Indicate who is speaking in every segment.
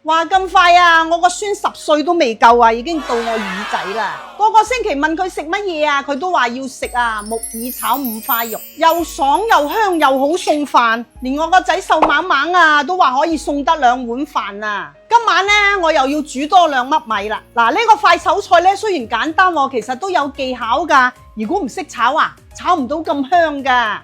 Speaker 1: 話咁快啊！我個孫10歲都未夠啊，已經到我耳仔啦。個個星期問佢食乜嘢啊，佢都話要食啊木耳炒5塊肉，又爽又香又好送飯。連我個仔瘦蜢蜢啊，都話可以送得2碗飯啊。今晚呢，我又要煮多2粒米啦。嗱，呢個快手菜呢，雖然簡單喎，其實都有技巧噶。如果唔識炒啊，炒唔到咁香噶。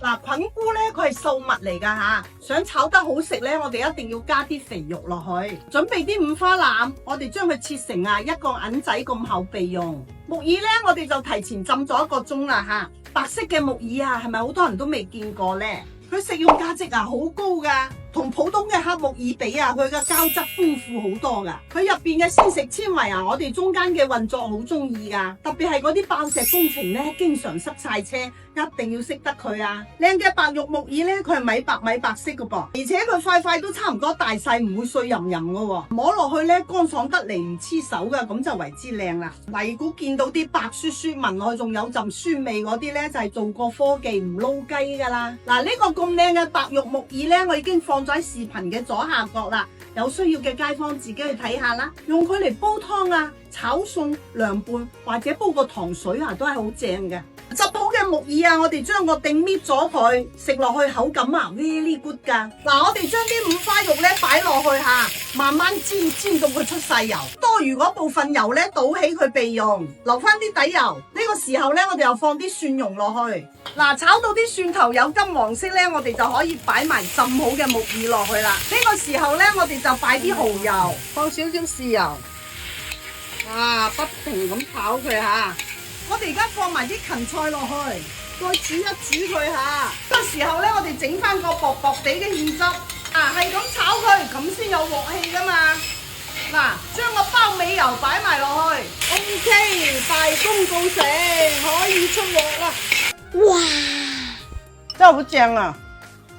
Speaker 1: 嗱，菌菇咧佢係素物嚟噶吓，想炒得好食咧，我哋一定要加啲肥肉落去。準備啲五花腩，我哋將佢切成1個銀仔咁厚備用。木耳咧，我哋就提前浸咗1個鐘啦吓。白色嘅木耳啊，係咪好多人都未見過咧？佢食用價值啊好高噶，同普通嘅黑木耳比啊，佢嘅膠質豐富好多噶。佢入邊嘅鮮食纖維啊，我哋中間嘅運作好中意噶，特別係嗰啲爆石工程咧，經常塞晒車，一定要識得佢啊！靚嘅白玉木耳咧，佢係米白色噶噃，而且佢塊都差唔多大細，唔會碎吟吟噶，摸落去咧乾爽得嚟唔黐手噶，咁就為之靚啦。嗱，如果見到啲白雪雪聞落去仲有陣酸味嗰啲咧，就係做過科技唔撈雞噶啦。嗱，呢個咁靚嘅白玉木耳咧，我已經放咗喺視頻嘅左下角啦，有需要嘅街坊自己去睇下啦。用佢嚟煲湯啊、炒餸、涼拌或者煲個糖水啊，都係好正嘅。執好嘅木耳啊，我哋將個頂搣咗佢，食落去口感啊 very good 噶。嗱，我哋將啲5花肉咧擺落去吓，慢慢煎到佢出晒油，多餘嗰部分油咧倒起佢備用，留翻啲底油。呢個時候咧，我哋又放啲蒜蓉落去。嗱，炒到啲蒜頭有金黃色咧，我哋就可以擺埋浸好嘅木耳落去啦。呢個時候咧，我哋就擺啲蠔油，放少少豉油，不停咁炒佢吓。我哋而家放埋啲芹菜落去，再煮一煮佢吓。呢個時候咧，我哋整翻個薄薄地嘅芡汁，係咁炒佢，咁先有鑊氣噶嘛。嗱，將個包尾油擺埋落去 ，OK， 大功告成，可以出鑊啦。哇，真係好正啊！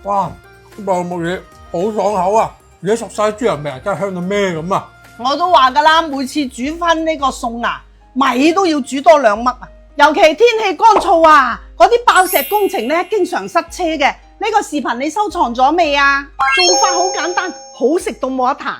Speaker 2: 哇，呢包木耳好爽口啊！而家熟晒豬油味，真係香到咩咁啊！
Speaker 1: 我都話噶啦，每次煮翻呢個餸啊，米都要煮多2粒啊！尤其天氣乾燥啊，嗰啲爆石工程咧，經常塞車嘅。呢個視頻你收藏咗未啊？做法好簡單，好食到冇得彈。